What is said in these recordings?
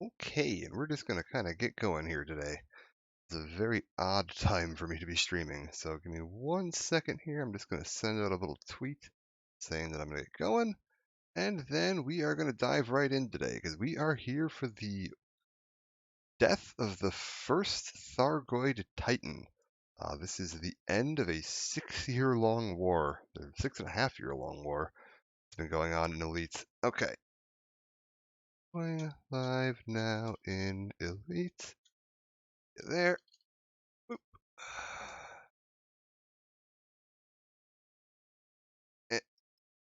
Okay, and we're just going to kind of get going here today. It's a very odd time for me to be streaming, so give me 1 second here. I'm just going to send out a little tweet saying that I'm going to get going, and then we are going to dive right in today because we are here for the death of the first Thargoid Titan. This is the end of a 6-year-long war, or 6.5-year-long war. It's been going on in Elites. Okay. Going live now in Elite. There. Boop. Eh,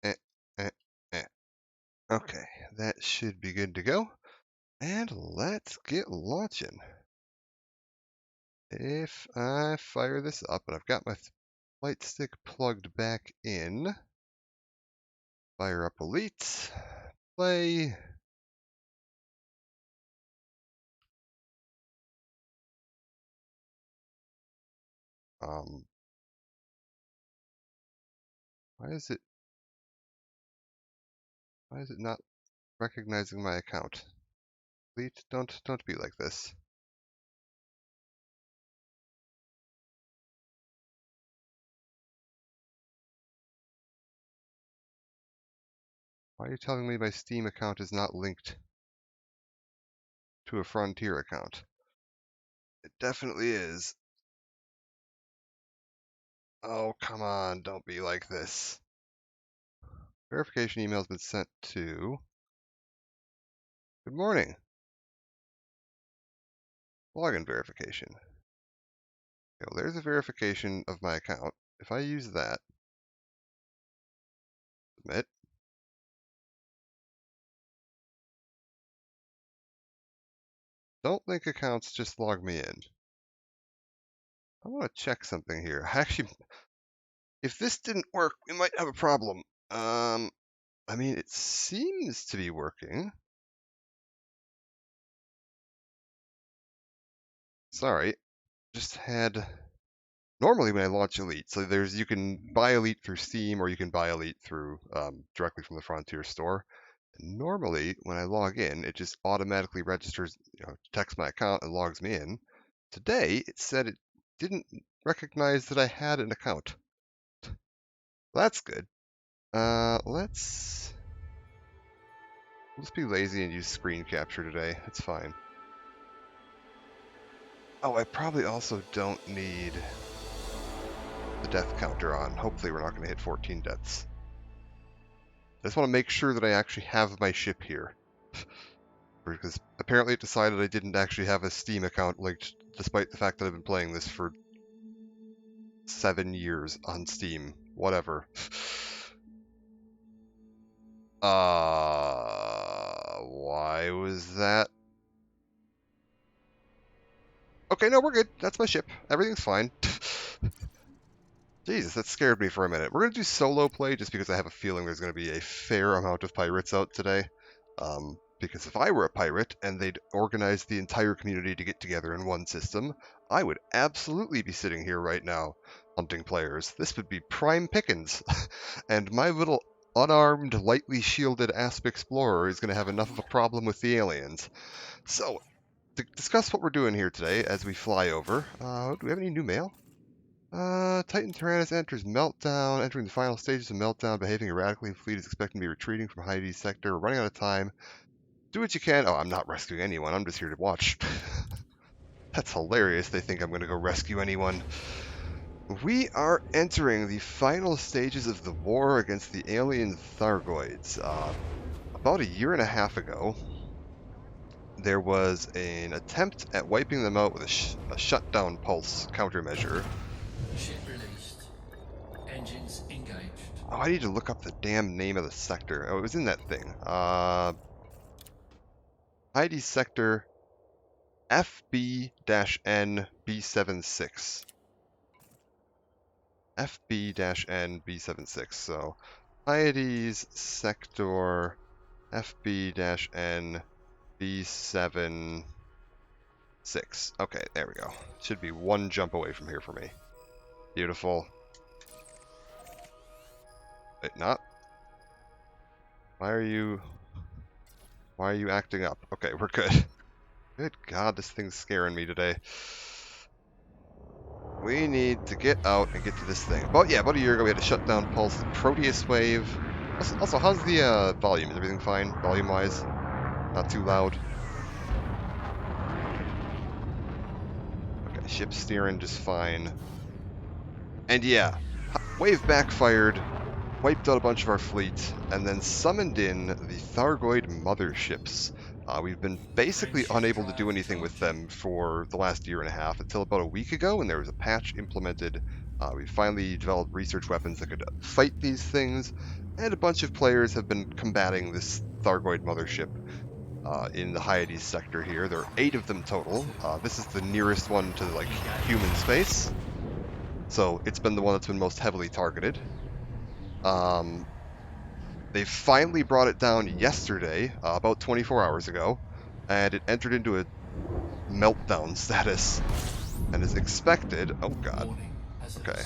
eh, eh, eh. Okay, that should be good to go. And let's get launching. If I fire this up, and I've got my light stick plugged back in, fire up Elite, play. Um, why is it not recognizing my account? Elite, don't be like this. Why are you telling me my Steam account is not linked to a Frontier account? It definitely is. Oh, come on, don't be like this. Verification email has been sent to. Good morning. Login verification. Okay, well, there's a verification of my account. If I use that, submit. Don't link accounts, just log me in. I want to check something here. Actually, if this didn't work, we might have a problem. I mean, it seems to be working. Sorry, just had. Normally, when I launch Elite, so you can buy Elite through Steam or you can buy Elite through directly from the Frontier store. And normally, when I log in, it just automatically registers, detects my account and logs me in. Today, it said it didn't recognize that I had an account. That's good. Let's be lazy and use screen capture today. It's fine. Oh, I probably also don't need the death counter on. Hopefully we're not going to hit 14 deaths. I just want to make sure that I actually have my ship here. Because apparently it decided I didn't actually have a Steam account linked, despite the fact that I've been playing this for 7 years on Steam. Whatever. Why was that? Okay, no, we're good. That's my ship. Everything's fine. Jesus, that scared me for a minute. We're going to do solo play just because I have a feeling there's going to be a fair amount of pirates out today. Because if I were a pirate and they'd organize the entire community to get together in one system, I would absolutely be sitting here right now hunting players. This would be prime pickings. And my little unarmed, lightly shielded Asp Explorer is going to have enough of a problem with the aliens. So, to discuss what we're doing here today as we fly over, do we have any new mail? Titan Taranis enters Meltdown, entering the final stages of Meltdown, behaving erratically. Fleet is expecting to be retreating from Heidi's sector. We're running out of time. Do what you can. Oh, I'm not rescuing anyone. I'm just here to watch. That's hilarious. They think I'm going to go rescue anyone. We are entering the final stages of the war against the alien Thargoids. About a year and a half ago, there was an attempt at wiping them out with a shutdown pulse countermeasure. Ship released. Engines engaged. Oh, I need to look up the damn name of the sector. Oh, it was in that thing. ID sector FB-N B76. FB-N B76. So, ID's sector FB-N B76. Okay, there we go. Should be one jump away from here for me. Beautiful. Wait, not? Why are you acting up? Okay, we're good. Good God, this thing's scaring me today. We need to get out and get to this thing. About a year ago, we had to shut down Pulse Proteus Wave. Also, how's the volume? Is everything fine, volume-wise? Not too loud? Okay, ship steering just fine. And yeah, Wave backfired, wiped out a bunch of our fleet, and then summoned in the Thargoid motherships. We've been basically unable to do anything with them for the last year and a half until about a week ago when there was a patch implemented. We finally developed research weapons that could fight these things, and a bunch of players have been combating this Thargoid mothership in the Hyades sector here. There are 8 of them total. This is the nearest one to like human space, so it's been the one that's been most heavily targeted. They finally brought it down yesterday, about 24 hours ago, and it entered into a meltdown status and is expected, oh god, okay,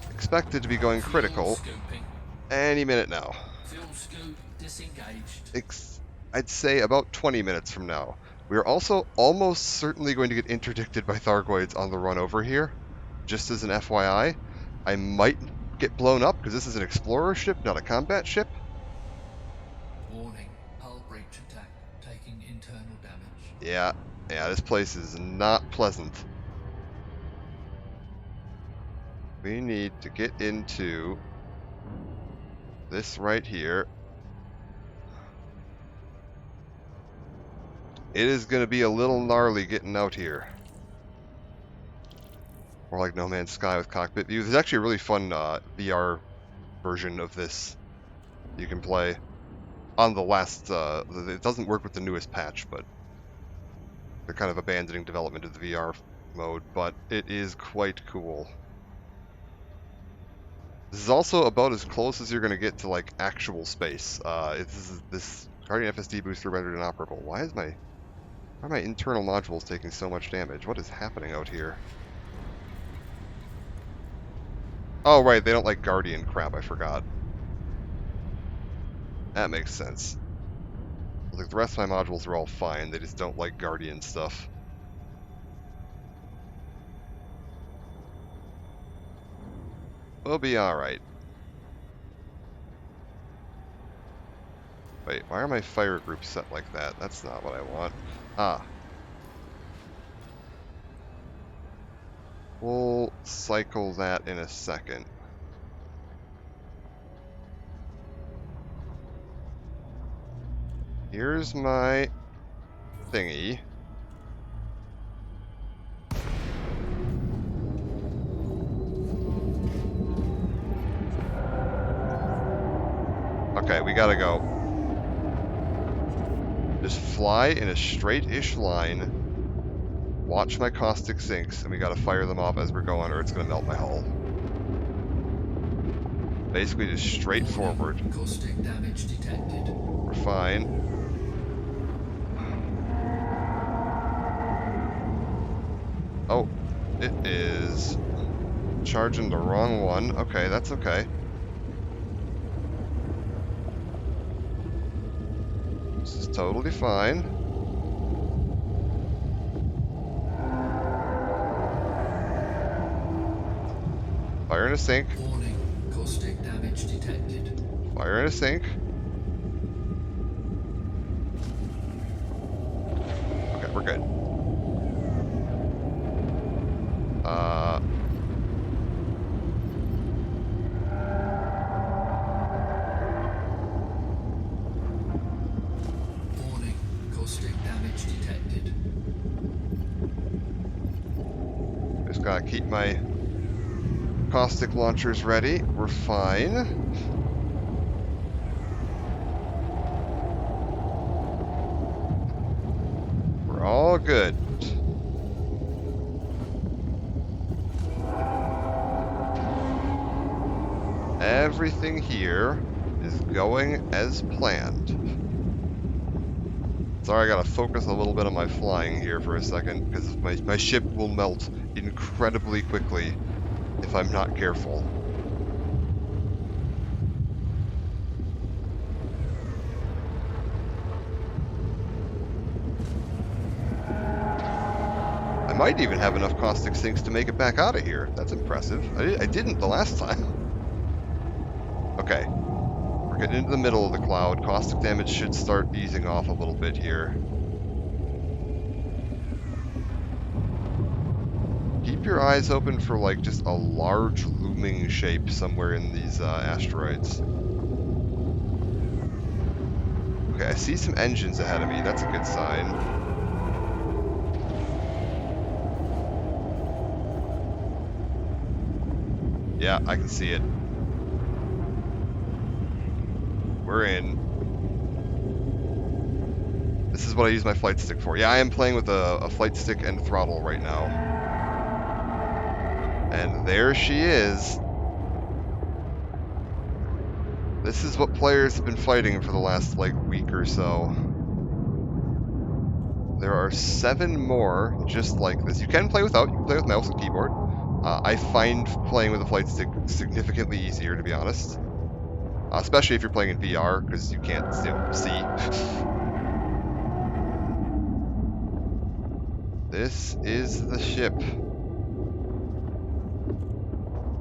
expected to be going critical any minute now. I'd say about 20 minutes from now. We are also almost certainly going to get interdicted by Thargoids on the run over here, just as an FYI. I might get blown up because this is an explorer ship, not a combat ship. Warning, hull breach attack, taking internal damage. Yeah, this place is not pleasant. We need to get into this right here. It is going to be a little gnarly getting out here. More like No Man's Sky with cockpit views. There's actually a really fun VR version of this you can play on the last. It doesn't work with the newest patch, but they're kind of abandoning development of the VR mode, but it is quite cool. This is also about as close as you're going to get to like actual space. This Guardian FSD booster rendered inoperable. Why are my internal modules taking so much damage? What is happening out here? Oh, right, they don't like Guardian crap, I forgot. That makes sense. Like, the rest of my modules are all fine, they just don't like Guardian stuff. We'll be alright. Wait, why are my fire groups set like that? That's not what I want. Ah. We'll cycle that in a second. Here's my thingy. Okay, we gotta go. Just fly in a straight-ish line. Watch my caustic sinks, and we gotta fire them off as we're going, or it's gonna melt my hull. Basically just straight forward. Caustic damage detected. We're fine. Oh, it is charging the wrong one. Okay, that's okay. This is totally fine. Fire in a sink. Warning, caustic damage detected. Fire in a sink. Okay, we're good. Warning, caustic damage detected. Just gotta keep my caustic launchers ready. We're fine. We're all good. Everything here is going as planned. Sorry, I gotta focus a little bit on my flying here for a second, because my ship will melt incredibly quickly if I'm not careful. might even have enough caustic sinks to make it back out of here. That's impressive. I didn't the last time. Okay. We're getting into the middle of the cloud. Caustic damage should start easing off a little bit here. Keep your eyes open for, like, just a large looming shape somewhere in these asteroids. Okay, I see some engines ahead of me. That's a good sign. Yeah, I can see it. We're in. This is what I use my flight stick for. Yeah, I am playing with a flight stick and throttle right now. And there she is. This is what players have been fighting for the last, like, week or so. There are 7 more just like this. You can play without. You can play with mouse and keyboard. I find playing with a flight stick significantly easier, to be honest. Especially if you're playing in VR, because you can't see. This is the ship.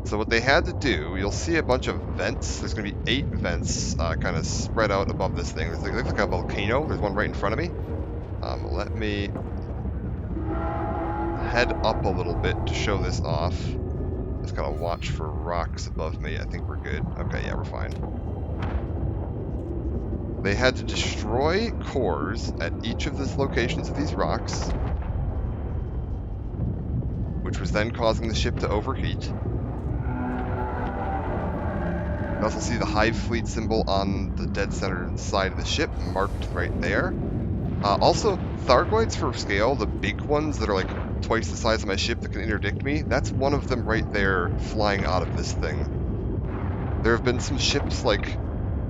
So what they had to do, you'll see a bunch of vents. There's going to be 8 vents kind of spread out above this thing. It looks like a volcano. There's one right in front of me. Let me head up a little bit to show this off. Just gotta watch for rocks above me. I think we're good. Okay, yeah, we're fine. They had to destroy cores at each of the locations of these rocks, which was then causing the ship to overheat. You also see the Hive Fleet symbol on the dead center side of the ship, marked right there. Also, Thargoids for scale, the big ones that are like twice the size of my ship that can interdict me, that's one of them right there flying out of this thing. There have been some ships, like,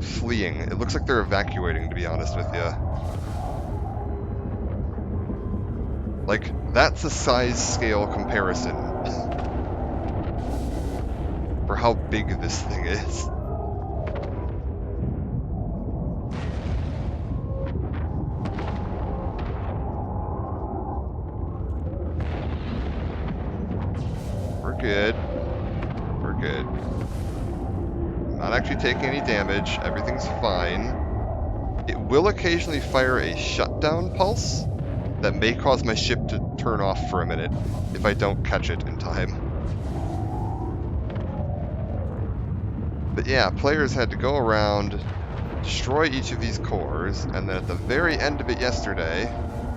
fleeing. It looks like they're evacuating, to be honest with you. Like, that's a size scale comparison for how big this thing is. We're good. We're good. Not actually taking any damage. Everything's fine. It will occasionally fire a shutdown pulse that may cause my ship to turn off for a minute if I don't catch it in time. But yeah, players had to go around, destroy each of these cores, and then at the very end of it yesterday,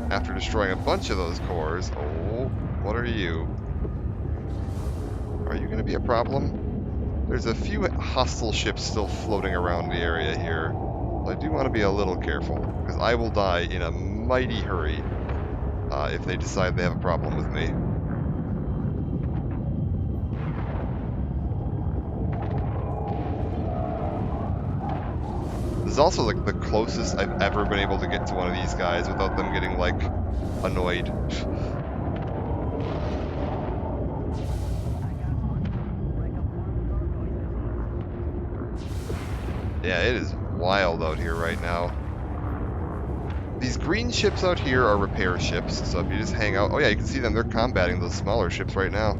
after destroying a bunch of those cores, oh, what are you? Are you going to be a problem? There's a few hostile ships still floating around the area here. So I do want to be a little careful, because I will die in a mighty hurry if they decide they have a problem with me. This is also like the closest I've ever been able to get to one of these guys without them getting, like, annoyed. Yeah, it is wild out here right now. These green ships out here are repair ships, so if you just hang out... Oh yeah, you can see them. They're combating those smaller ships right now.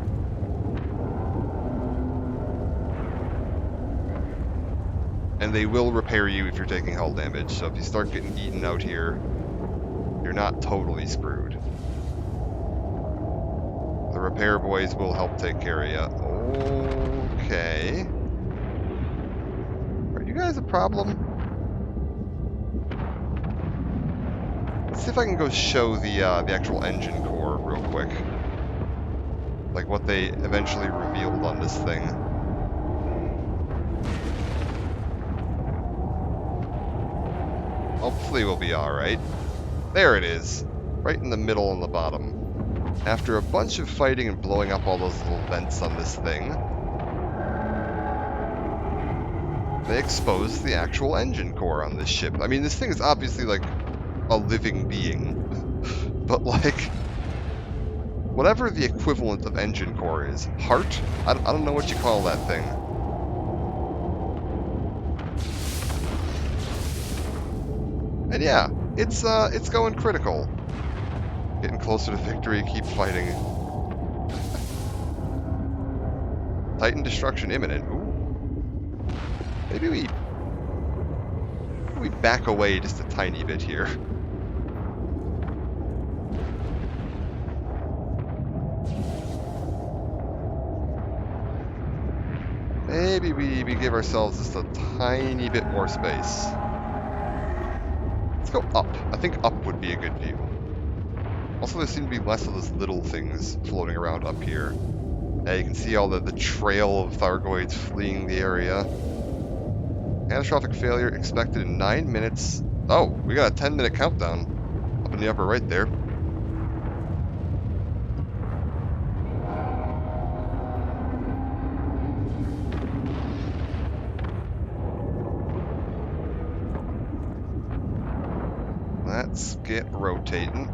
And they will repair you if you're taking hull damage, so if you start getting eaten out here, you're not totally screwed. The repair boys will help take care of you. Okay. Are you guys a problem? Let's see if I can go show the actual engine core real quick. Like what they eventually revealed on this thing. Hopefully we'll be alright. There it is. Right in the middle on the bottom. After a bunch of fighting and blowing up all those little vents on this thing, they exposed the actual engine core on this ship. I mean, this thing is obviously like a living being. But like, whatever the equivalent of engine core is, heart? I don't know what you call that thing. And yeah, it's going critical. Getting closer to victory, keep fighting. Titan destruction imminent. Ooh. Maybe we back away just a tiny bit here. Maybe we give ourselves just a tiny bit more space. Let's go up. I think up would be a good view. Also, there seem to be less of those little things floating around up here. You can see all the trail of Thargoids fleeing the area. Catastrophic failure expected in 9 minutes. Oh, we got a 10-minute countdown up in the upper right there. Let's get rotating.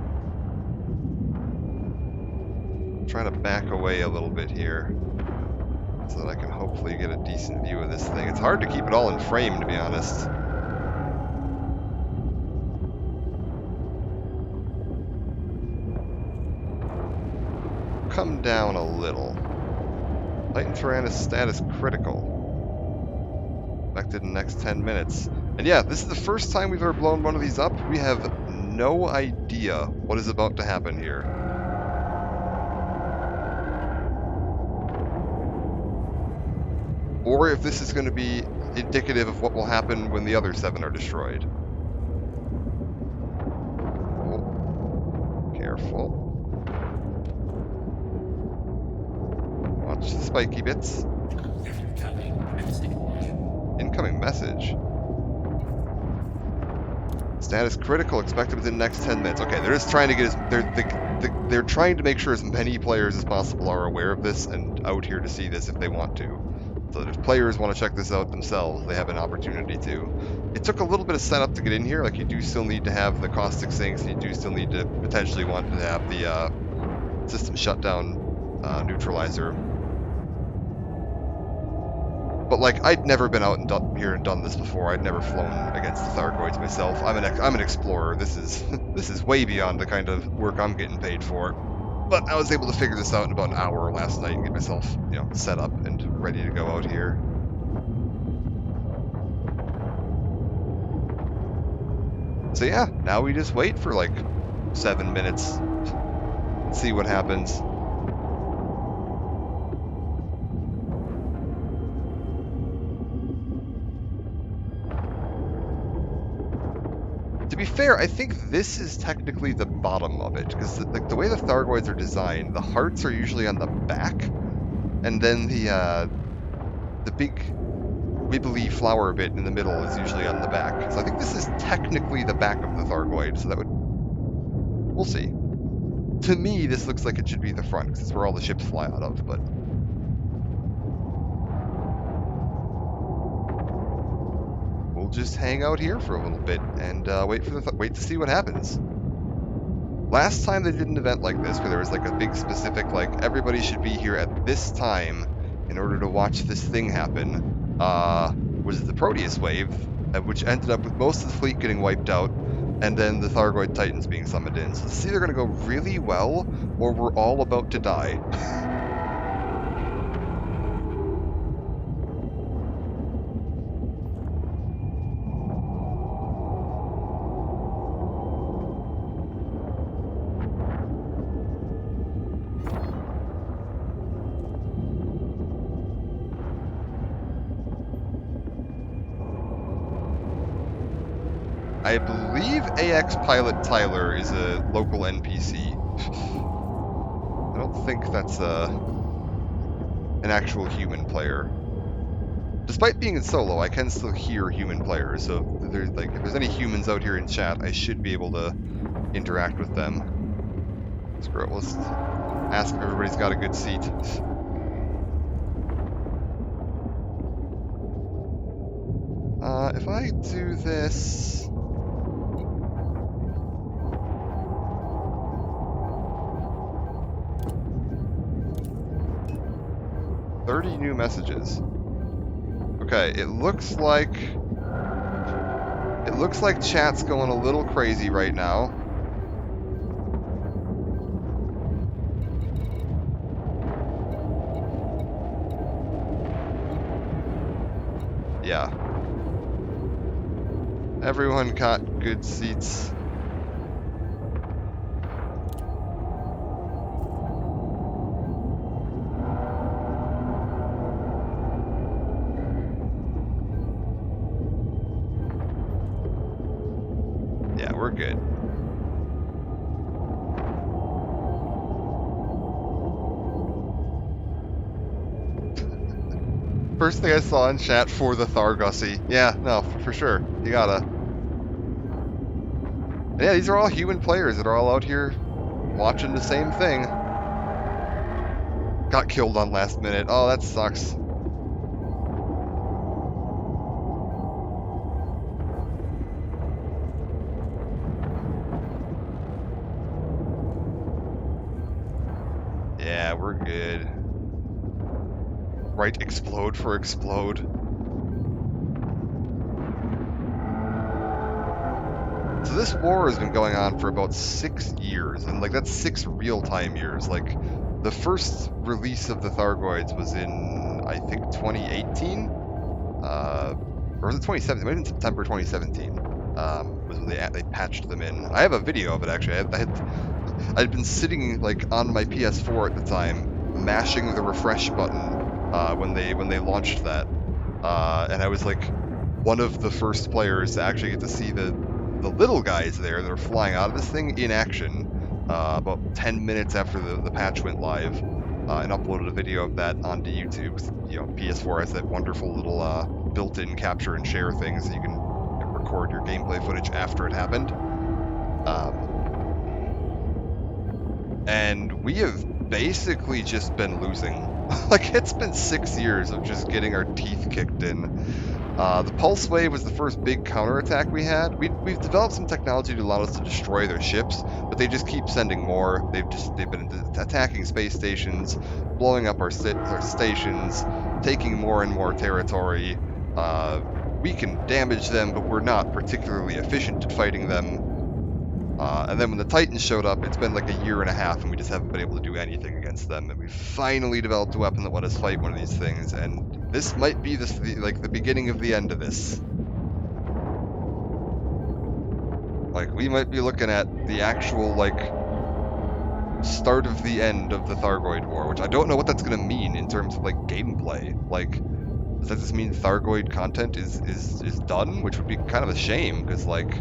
Trying to back away a little bit here so that I can hopefully get a decent view of this thing. It's hard to keep it all in frame, to be honest. Come down a little. Titan Taranis status critical. Expected in the next 10 minutes. And yeah, this is the first time we've ever blown one of these up. We have no idea what is about to happen here. Or if this is going to be indicative of what will happen when the other 7 are destroyed. Oh. Careful. Watch the spiky bits. Incoming message. Status critical, expected within the next 10 minutes. Okay, they're just trying to get they're trying to make sure as many players as possible are aware of this and out here to see this if they want to. So that if players want to check this out themselves, they have an opportunity to. It took a little bit of setup to get in here. Like, you do still need to have the caustic sinks, and you do still need to potentially want to have the system shutdown neutralizer. But like, I'd never been out and done this before. I'd never flown against the Thargoids myself. I'm an explorer. This is way beyond the kind of work I'm getting paid for. But I was able to figure this out in about an hour last night and get myself, set up and ready to go out here. So yeah, now we just wait for like 7 minutes and see what happens. To be fair, I think this is technically the bottom of it, because the way the Thargoids are designed, the hearts are usually on the back, and then the big wibbly flower bit in the middle is usually on the back. So I think this is technically the back of the Thargoid, so that would... We'll see. To me, this looks like it should be the front, because it's where all the ships fly out of, but... We'll just hang out here for a little bit and wait to see what happens. Last time they did an event like this, where there was like a big specific, like, everybody should be here at this time in order to watch this thing happen, was the Proteus wave, which ended up with most of the fleet getting wiped out, and then the Thargoid Titans being summoned in. So it's either going to go really well, or we're all about to die. I believe AX Pilot Tyler is a local NPC. I don't think that's an actual human player. Despite being in solo, I can still hear human players, so if there's any humans out here in chat, I should be able to interact with them. Screw it, let's ask if everybody's got a good seat. If I do this... new messages. Okay, it looks like chat's going a little crazy right now. Yeah. Everyone got good seats. Yeah, we're good. First thing I saw in chat for the Thargussie. Yeah, no, for sure. You gotta. Yeah, these are all human players that are all out here watching the same thing. Got killed on last minute. Oh, that sucks. Yeah, we're good. Right, explode for explode. So this war has been going on for about 6 years, and like that's 6 real-time years. Like the first release of the Thargoids was in, I think, 2018, or was it 2017? Maybe in September 2017. Was when they patched them in. I have a video of it actually. I'd been sitting like on my PS4 at the time, mashing the refresh button when they launched that, and I was like one of the first players to actually get to see the little guys there that are flying out of this thing in action. About 10 minutes after the patch went live, and uploaded a video of that onto YouTube. You know, PS4 has that wonderful little built-in capture and share thing, so you can record your gameplay footage after it happened. And we have basically just been losing. Like, it's been 6 years of just getting our teeth kicked in. The Pulse Wave was the first big counterattack we had. We've developed some technology to allow us to destroy their ships, but they just keep sending more. They've been attacking space stations, blowing up our stations, taking more and more territory. We can damage them, but we're not particularly efficient at fighting them. And then when the Titans showed up, it's been like a year and a half, and we just haven't been able to do anything against them. And we finally developed a weapon that let us fight one of these things, and this might be the beginning of the end of this. Like, we might be looking at the actual, like, start of the end of the Thargoid War, which I don't know what that's going to mean in terms of, like, gameplay. Like, does this mean Thargoid content is done? Which would be kind of a shame, because, like,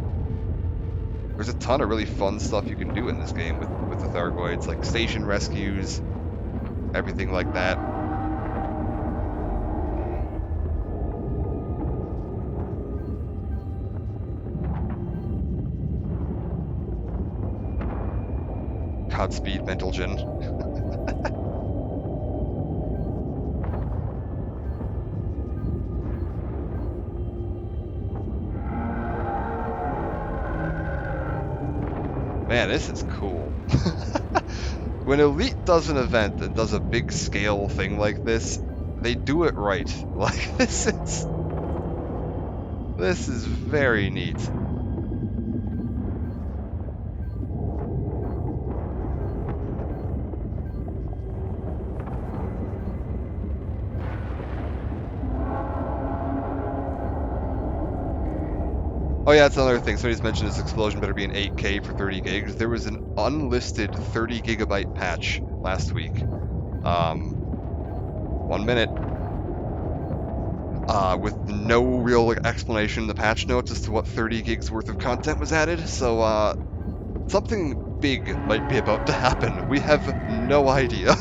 there's a ton of really fun stuff you can do in this game with the Thargoids, like station rescues, everything like that. Godspeed, Mental Gen. Man, this is cool. When Elite does an event that does a big scale thing like this, they do it right. Like, this is very neat. Oh yeah, that's another thing. Somebody's mentioned this explosion better be an 8K for 30 gigs. There was an unlisted 30 gigabyte patch last week. 1 minute. With no real explanation in the patch notes as to what 30 gigs worth of content was added. So, something big might be about to happen. We have no idea.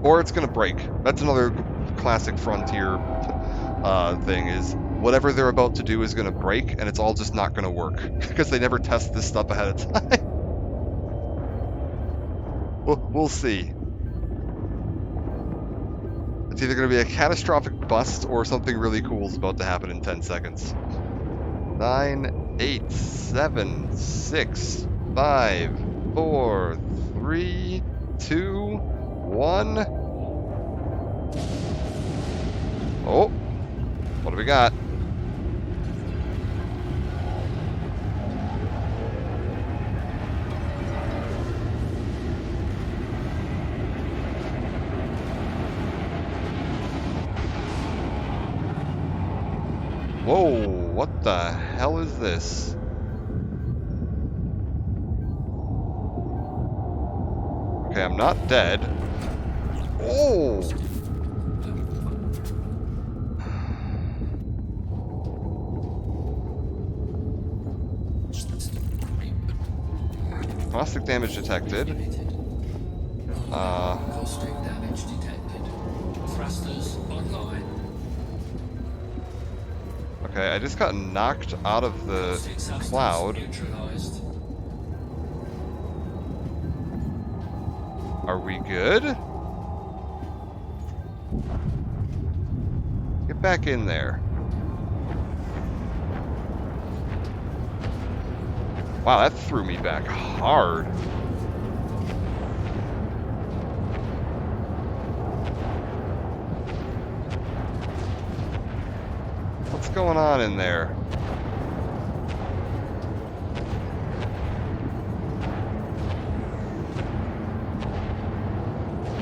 Or it's gonna break. That's another classic Frontier thing, is whatever they're about to do is gonna break, and it's all just not gonna work, because they never test this stuff ahead of time. We'll see. It's either gonna be a catastrophic bust, or something really cool is about to happen in 10 seconds. 9, 8, 7, 6, 5, 4, 3, 2, 1. Oh, what do we got? Whoa, what the hell is this? Okay, I'm not dead. Oh! Caustic damage detected. Caustic damage detected. Thrusters online. Okay, I just got knocked out of the Caustic substance cloud. neutralized. Are we good? Get back in there. Wow, that threw me back hard. What's going on in there?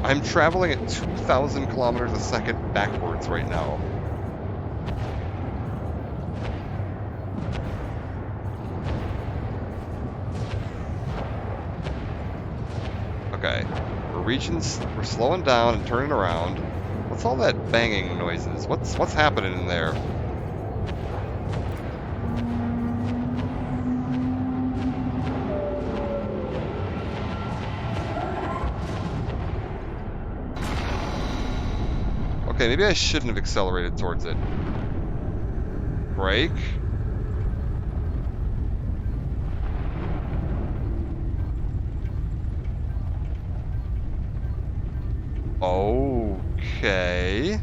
I'm traveling at 2,000 kilometers a second backwards right now. Okay, we're slowing down and turning around. What's all that banging noises? What's happening in there? Okay, maybe I shouldn't have accelerated towards it. Brake. Okay.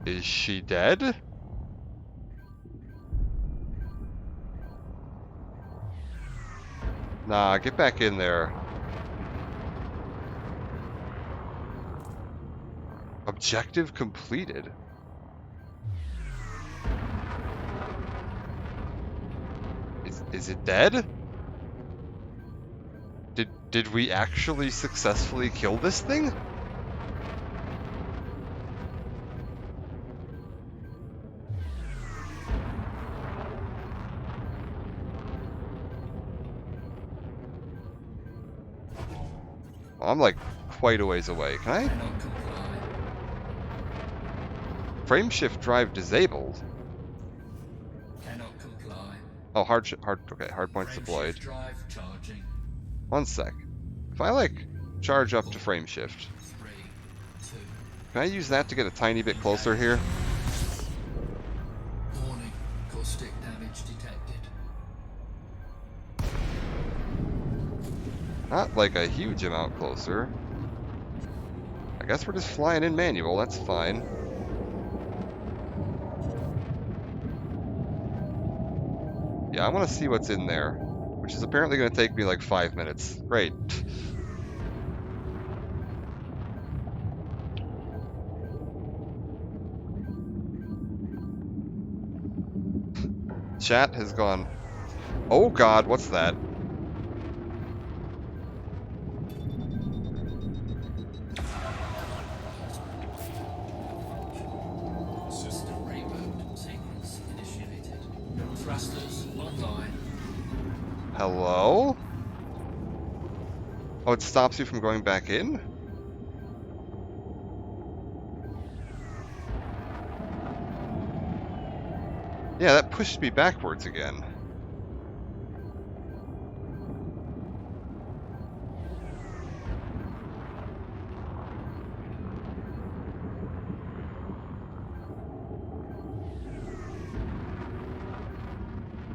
Is she dead? Nah, get back in there. Objective completed. Is it dead? Did we actually successfully kill this thing? I'm like quite a ways away. Can I? Cannot comply. Frameshift drive disabled. Cannot comply. Oh, okay, hard points deployed. Frameshift drive charging. One sec. If I like charge up to frameshift, 3, 2. can I use that to get a tiny bit closer here? Warning. Caustic damage detected. Not like a huge amount closer. I guess we're just flying in manual, that's fine. Yeah, I want to see what's in there, which is apparently going to take me like 5 minutes. Great. Chat has gone, oh god, what's that? System reboot. Sequence initiated. Thrusters online. Hello? Oh, it stops you from going back in? Yeah, that pushed me backwards again.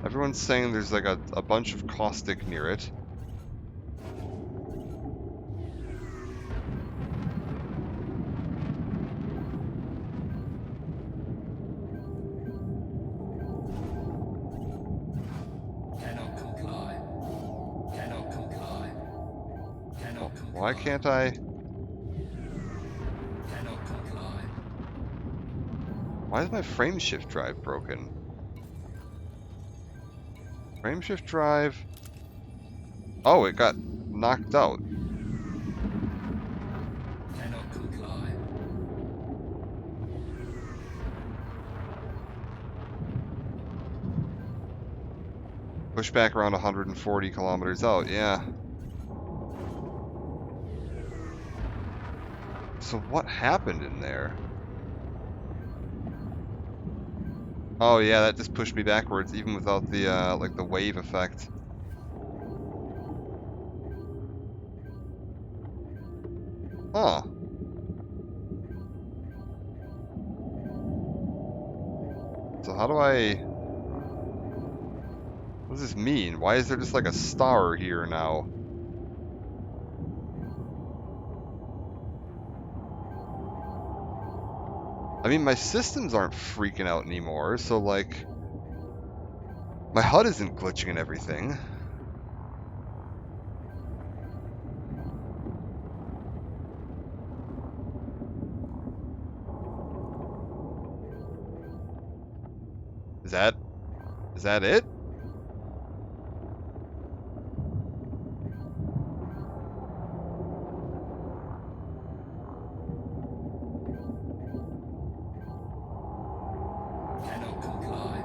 Everyone's saying there's like a bunch of caustic near it. Cannot comply. Cannot comply. Cannot comply. Why can't I? Cannot comply. Why is my frameshift drive broken? Frameshift drive. Oh, it got knocked out. Cannot comply. Push back around 140 kilometers out, yeah. So what happened in there? Oh yeah, that just pushed me backwards, even without the, like the wave effect. Huh. So how do I... What does this mean? Why is there just like a star here now? I mean, my systems aren't freaking out anymore, so like... My HUD isn't glitching and everything. Is that it? Cannot comply.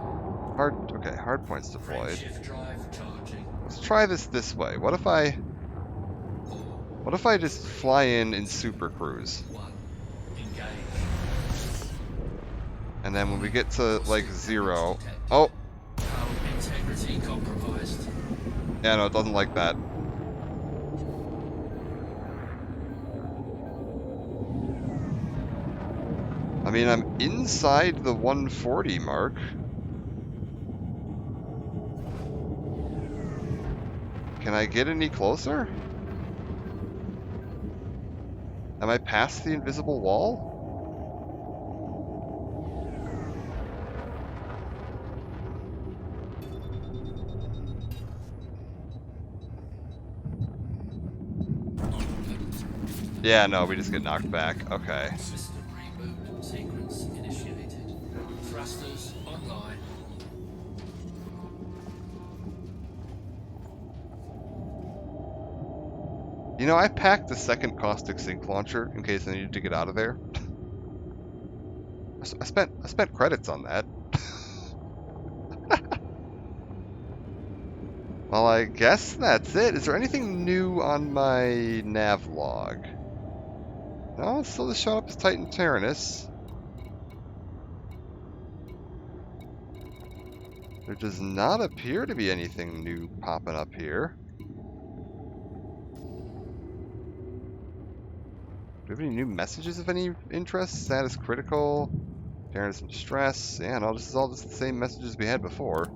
Okay, hard points deployed. Frameshift drive charging. Let's try this way. What if I just fly in Super Cruise? 1. Engage. And then when we get to like 0, oh, Hull integrity compromised. yeah, no, it doesn't like that. I mean, I'm inside the 140 mark. Can I get any closer? Am I past the invisible wall? Yeah, no, we just get knocked back. Okay. System reboot. Sequence initiated. Thrusters online. You know, I packed the second caustic sink launcher in case I needed to get out of there. I spent credits on that. Well, I guess that's it. Is there anything new on my nav log? No, it's still just showing up as Titan Taranis. There does not appear to be anything new popping up here. Do we have any new messages of any interest? Status critical. Taranis in distress. Yeah, no, this is all just the same messages we had before.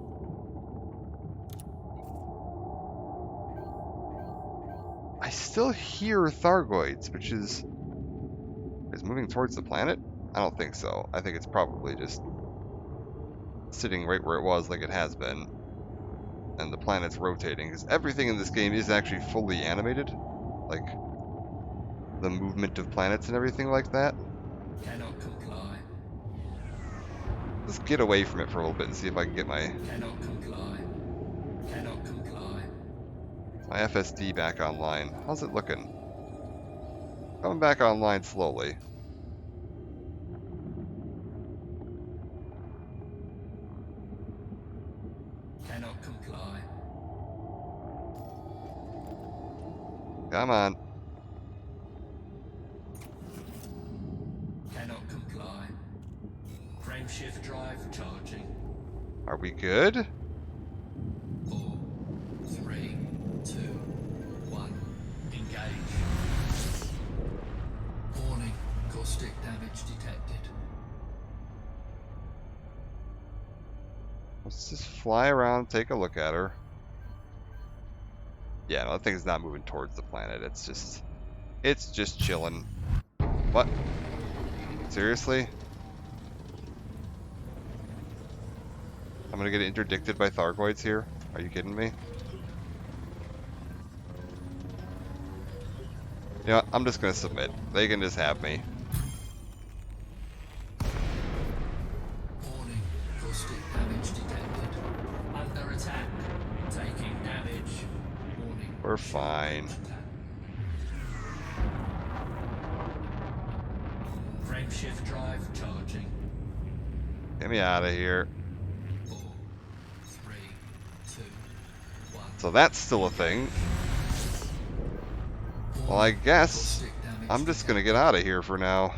I still hear Thargoids, which is moving towards the planet? I don't think so. I think it's probably just sitting right where it was like it has been. And the planet's rotating, because everything in this game is actually fully animated. Like, the movement of planets and everything like that. Cannot comply. Let's get away from it for a little bit and see if I can get my Cannot comply. Cannot comply. FSD back online. How's it looking? Coming back online slowly. Cannot comply. Come on. Cannot comply. Frameshift drive charging. Are we good? 4, 3, 2, 1. Engage. Warning. Caustic damage detected. Let's just fly around, take a look at her. Yeah, no, that thing's not moving towards the planet. It's just chilling. What? Seriously? I'm gonna get interdicted by Thargoids here? Are you kidding me? You know what? I'm just gonna submit. They can just have me. Warning. Caustic damage detected. Under attack. Taking damage. Warning. We're fine. Frameshift drive charging. Get me out of here. 4, 3, 2, 1. So that's still a thing. Well, I guess Caustic damage I'm just gonna detected. get out of here for now.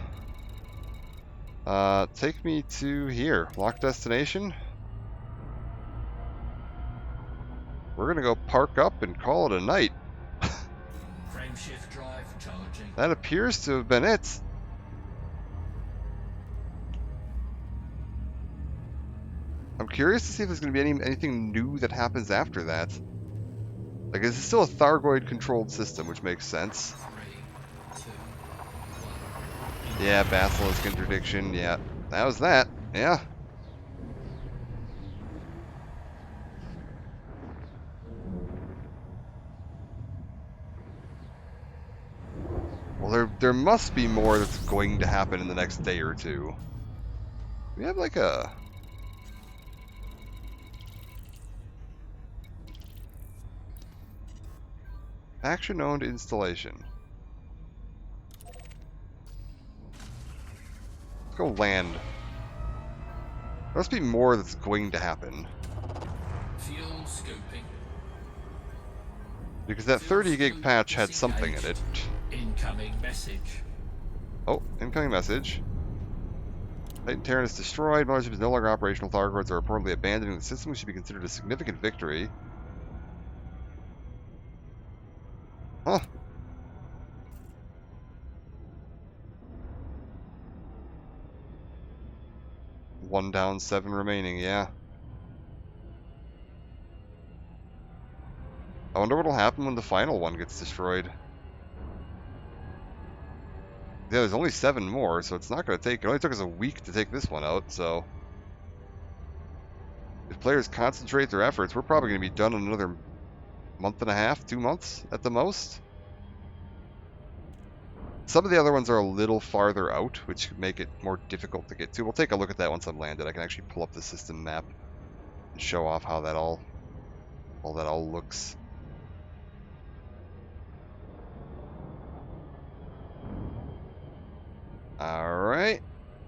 Take me to here. Lock destination. We're gonna go park up and call it a night. Frameshift drive charging. That appears to have been it. I'm curious to see if there's gonna be anything new that happens after that. Like, is it still a Thargoid controlled system, which makes sense. 3, 2, 1. Yeah, Basilisk interdiction, yeah. That was that, yeah. Well, there must be more that's going to happen in the next day or two. We have like a... Action-owned installation. Let's go land. There must be more that's going to happen. Fuel scoping. Because that 30 gig patch had something in it. Incoming message. Oh, incoming message. Titan Taranis destroyed. Mothership is no longer operational. Thargoids are reportedly abandoning the system, which should be considered a significant victory. Huh. One down, 7 remaining, yeah. I wonder what'll happen when the final one gets destroyed. Yeah, there's only 7 more, so it's not going to take... It only took us a week to take this one out, so... If players concentrate their efforts, we're probably going to be done in another month and a half, 2 months at the most. Some of the other ones are a little farther out, which could make it more difficult to get to. We'll take a look at that once I'm landed. I can actually pull up the system map and show off how that all that all looks. Alright.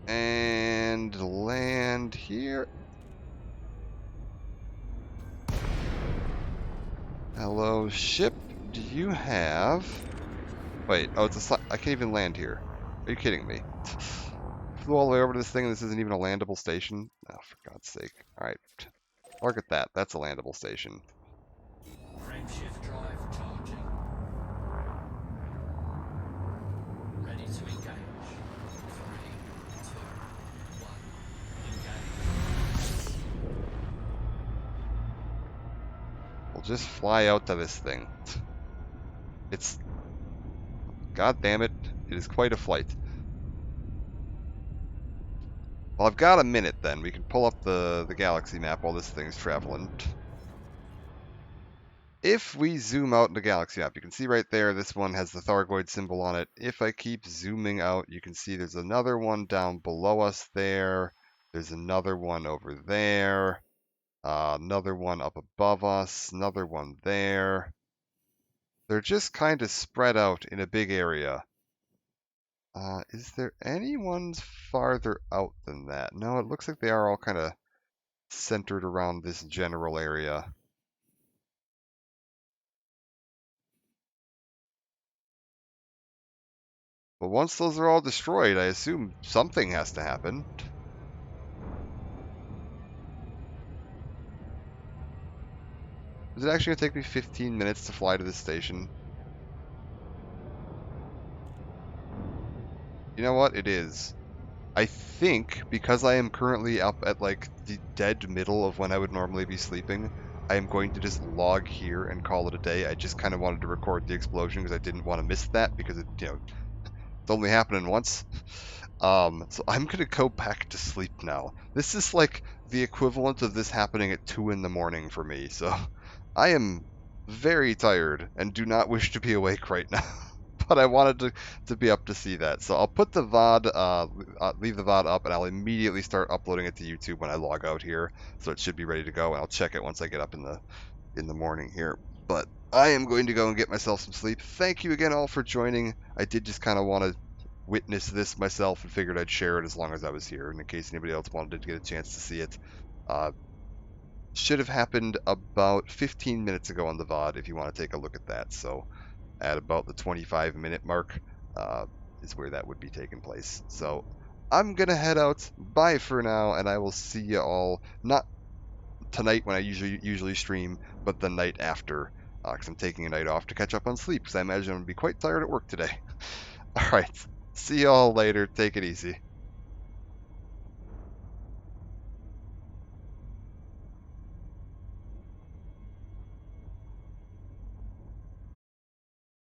And land here. Hello, ship. Do you have... Wait, oh, it's a... I can't even land here. Are you kidding me? Flew all the way over to this thing and this isn't even a landable station? Oh, for God's sake. Alright. Look at that. That's a landable station. Frameshift drive charging. Ready to engage. 3, 2, 1. Engage. We'll just fly out to this thing. It's... God damn it. It is quite a flight. Well, I've got a minute then. We can pull up the galaxy map while this thing's traveling. If we zoom out in the galaxy map, you can see right there, this one has the Thargoid symbol on it. If I keep zooming out, you can see there's another one down below us there. There's another one over there. Another one up above us. Another one there. They're just kind of spread out in a big area. Is there any ones farther out than that? No, it looks like they are all kind of centered around this general area. But once those are all destroyed, I assume something has to happen. Is it actually going to take me 15 minutes to fly to this station? You know what? It is. I think because I am currently up at like the dead middle of when I would normally be sleeping, I am going to just log here and call it a day. I just kind of wanted to record the explosion because I didn't want to miss that because it, it's only happening once. So I'm gonna go back to sleep now. This is like the equivalent of this happening at 2 in the morning for me, so I am very tired and do not wish to be awake right now. But I wanted to be up to see that. So I'll put the VOD, leave the VOD up, and I'll immediately start uploading it to YouTube when I log out here. So it should be ready to go, and I'll check it once I get up in the morning here. But I am going to go and get myself some sleep. Thank you again all for joining. I did just kind of want to witness this myself and figured I'd share it as long as I was here, and in case anybody else wanted to get a chance to see it. Uh, should have happened about 15 minutes ago on the VOD if you want to take a look at that. So at about the 25-minute mark is where that would be taking place. So I'm going to head out. Bye for now, and I will see you all, not tonight when I usually stream, but the night after, because I'm taking a night off to catch up on sleep, because I imagine I'm going to be quite tired at work today. All right. See you all later. Take it easy.